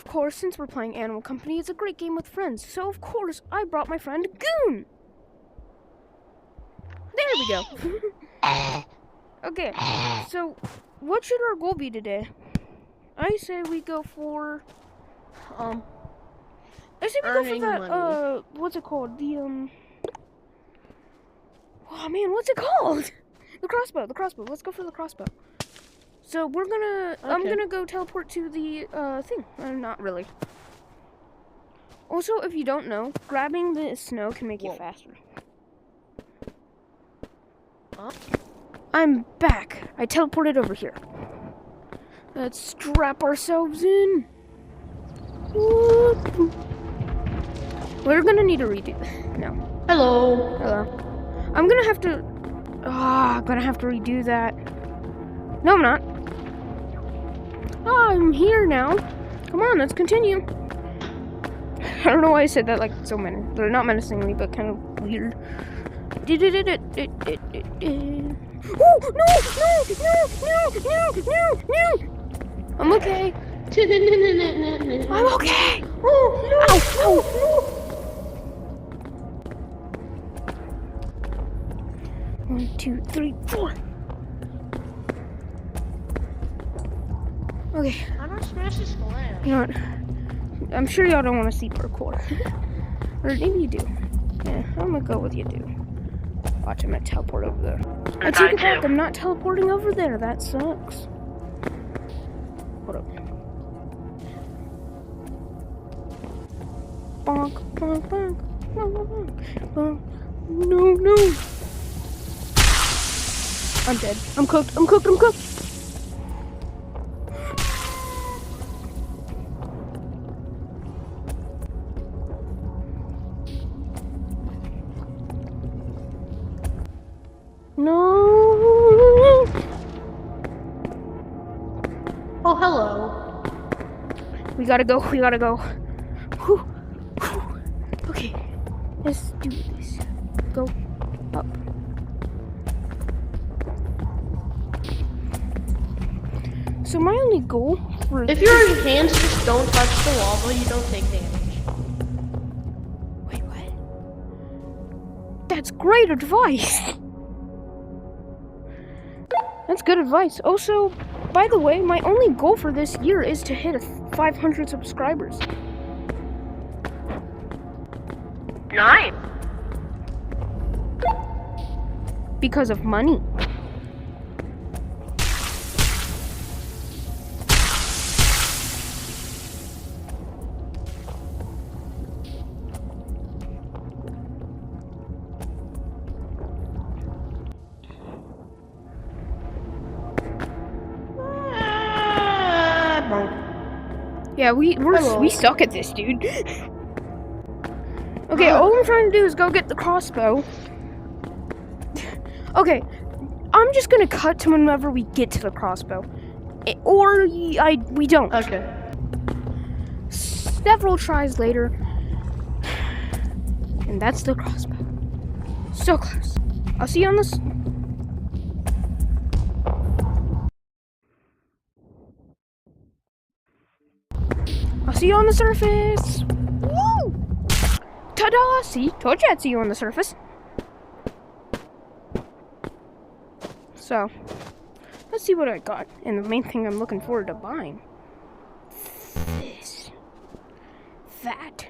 of course, since we're playing Animal Company, it's a great game with friends. So, of course, I brought my friend Goon. There we go. Okay, so what should our goal be today? I say we go for, I say we go for that, money. what's it called? The, oh man, what's it called? The crossbow. Let's go for the crossbow. So we're gonna, I'm gonna go teleport to the, thing. Not really. Also, if you don't know, grabbing the snow can make you faster. I'm back. I teleported over here. Let's strap ourselves in. We're gonna need to redo. No. Hello. I'm gonna have to. I'm gonna have to redo that. No, I'm not. Oh, I'm here now. Come on, let's continue. I don't know why I said that like so many. They're not menacingly, but kind of weird. Oh, no! I'm okay. I'm okay. Ow! 1, 2, 3, 4. Okay. How do I smash this glass? You know what? I'm sure y'all don't want to see parkour. Or maybe you do. Yeah, I'm gonna go with you do. Watch, I'm gonna teleport over there. I take it back, I'm not teleporting over there. That sucks. Hold up. Bonk, bonk, bonk. Bonk, bonk, bonk. No. I'm dead. I'm cooked. No. Oh, hello. We gotta go. Whew. Okay, let's do this. Go up. So my only goal for If your hands just don't touch the lava, you don't take damage. Wait, what? That's great advice. That's good advice. Also, by the way, my only goal for this year is to hit 500 subscribers. Nice. Because of money. Yeah, we suck at this, dude. Okay, all I'm trying to do is go get the crossbow. Okay, I'm just gonna cut to whenever we get to the crossbow. We don't. Okay. Several tries later. And that's the crossbow. So close. I'll see you on this. I'll see you on the surface. Woo! Ta-da! See? Told you I'd see you on the surface. So, let's see what I got. And the main thing I'm looking forward to buying. This. That.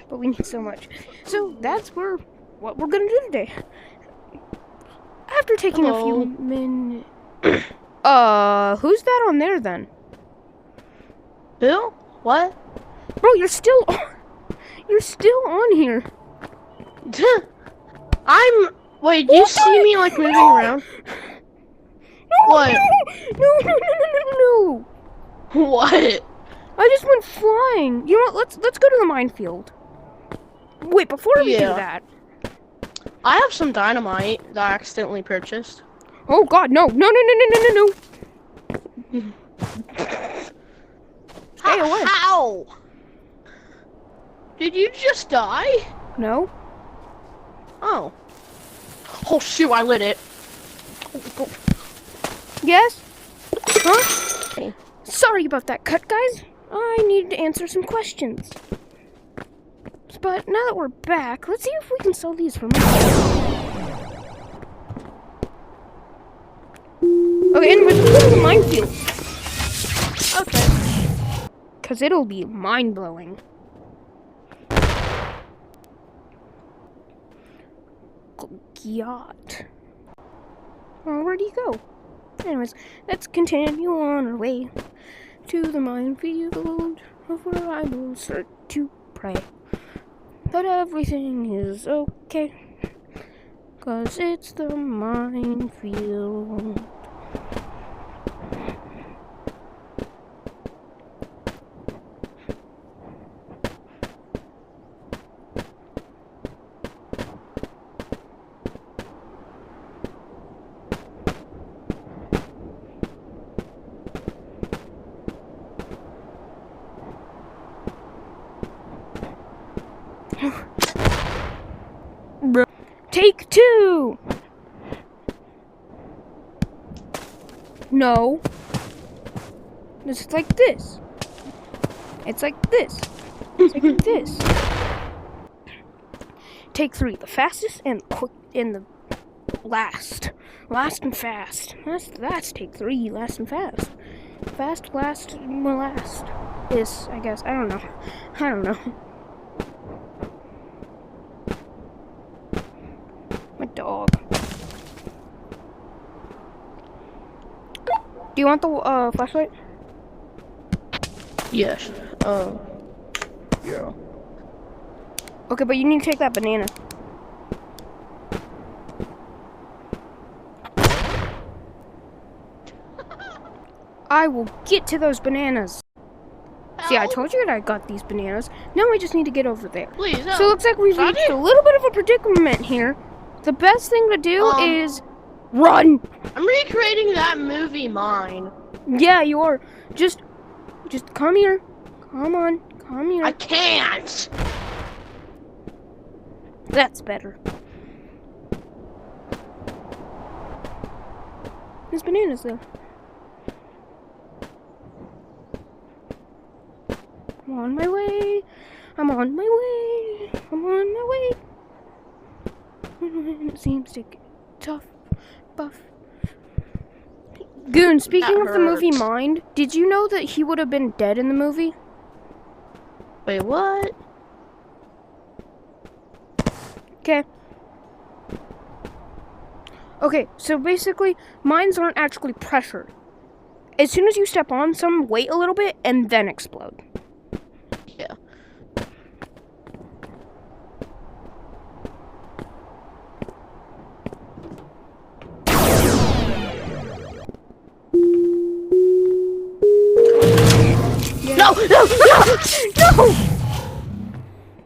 But we need so much. So, that's what we're gonna do today. After taking a few minutes... who's that on there then? Bill? What? Bro, you're still on here. Wait, do you see me like moving around? No, what? No. What? I just went flying. You know what? Let's go to the minefield. Wait, before we do that. I have some dynamite that I accidentally purchased. Oh god, no. Stay away. How? Did you just die? No. Oh. Oh shoot, I lit it. Yes? Huh? Sorry about that cut, guys. I needed to answer some questions. But now that we're back, let's see if we can sell these for money. Okay, anyways, let's go to the minefield. Okay. Because it'll be mind-blowing. Yacht. Oh, where'd he go? Anyways, let's continue on our way to the minefield of where I will start to pray that everything is okay, 'cause it's the minefield. Take two! No. It's like this. It's like this. It's like this. Take three. The fastest and quick and the last. Last and fast. That's take three. Last and fast. Fast, last, well, last. Is, I guess. I don't know. I don't know. My dog. Do you want the flashlight? Yes. Yeah. Okay, but you need to take that banana. I will get to those bananas. See, I told you that I got these bananas. Now I just need to get over there. Please, So it looks like we've reached a little bit of a predicament here. The best thing to do is run. I'm recreating that movie, Mine. Yeah, you are. Just come here. Come on, come here. I can't. That's better. There's bananas though. I'm on my way. I'm on my way. I'm on my way. It seems to get tough, buff. Goon, speaking of the movie Mind, did you know that he would have been dead in the movie? Wait, what? Okay. Okay, so basically, mines aren't actually pressured. As soon as you step on some, wait a little bit, and then explode. Yeah. No! No! No! No!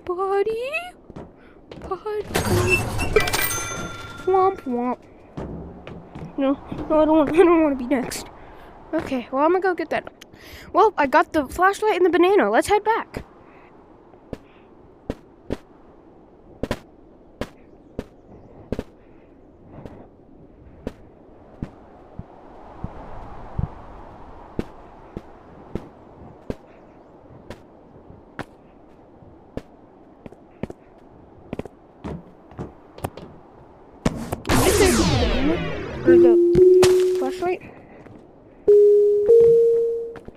Buddy? Womp womp. No, I don't want to be next. Okay, well, I'm gonna go get that. Well, I got the flashlight and the banana. Let's head back. Or the flashlight?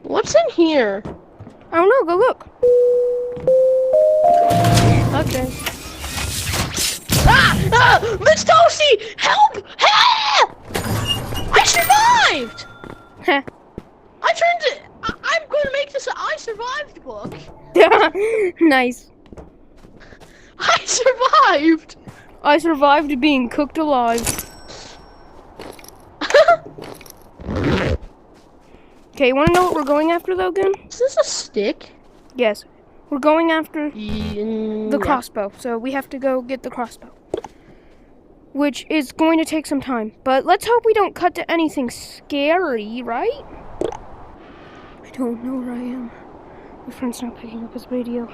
What's in here? I don't know. Go look. Okay. Ah! Ah! Miss Toasty! Help! Help! I survived! Heh. I turned it. I'm going to make this an I survived book. Nice. I survived. I survived being cooked alive. Okay, you want to know what we're going after, though, Goon? Is this a stick? Yes. We're going after the Yeah. crossbow, so we have to go get the crossbow. Which is going to take some time. But let's hope we don't cut to anything scary, right? I don't know where I am. My friend's not picking up his radio.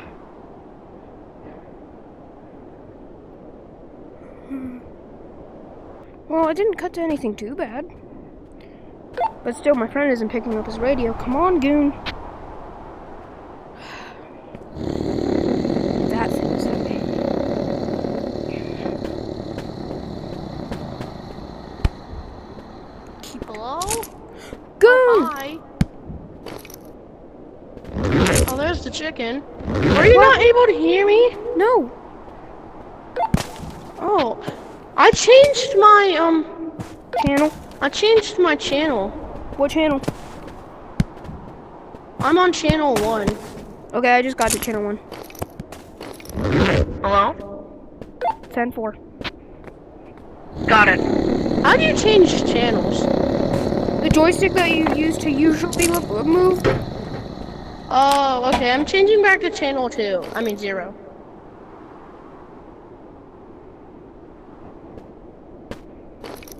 Well, I didn't cut to anything too bad. But still, my friend isn't picking up his radio. Come on, goon. That thing is heavy. Hello? Goon! Hi. Oh, there's the chicken. Are you not able to hear me? No. Oh, I changed my Channel? I changed my channel. What channel? I'm on channel 1. Okay, I just got to channel 1. Hello? 10-4. Got it. How do you change channels? The joystick that you use to usually move. Oh, okay. I'm changing back to channel 2. I mean 0.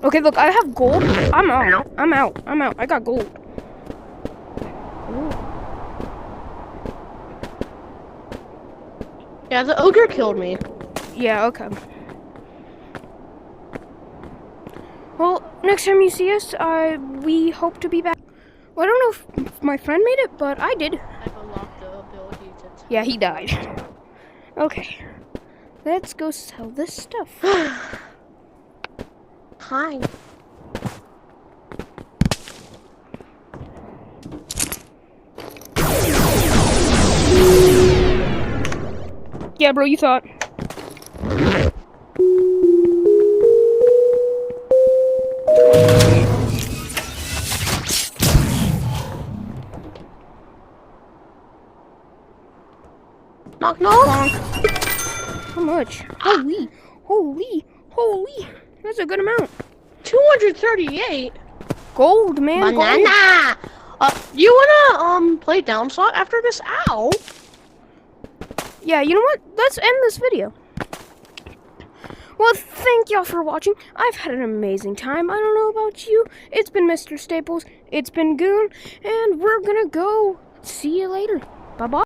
Okay, look, I have gold. I'm out. I'm out. I'm out. I got gold. Ooh. Yeah, the ogre killed me. Yeah, okay. Well, next time you see us, we hope to be back. Well, I don't know if my friend made it, but I did. I've unlocked the ability to... Yeah, he died. Okay. Let's go sell this stuff. Hi. Yeah, bro, you thought. Knock, knock. How much? Holy, holy, holy. That's a good amount. 238. Gold, man. Gold. Banana. You wanna play Downslot after this? Ow. Yeah, you know what? Let's end this video. Well, thank y'all for watching. I've had an amazing time. I don't know about you. It's been Mr. Staples. It's been Goon. And we're gonna go. See you later. Bye-bye.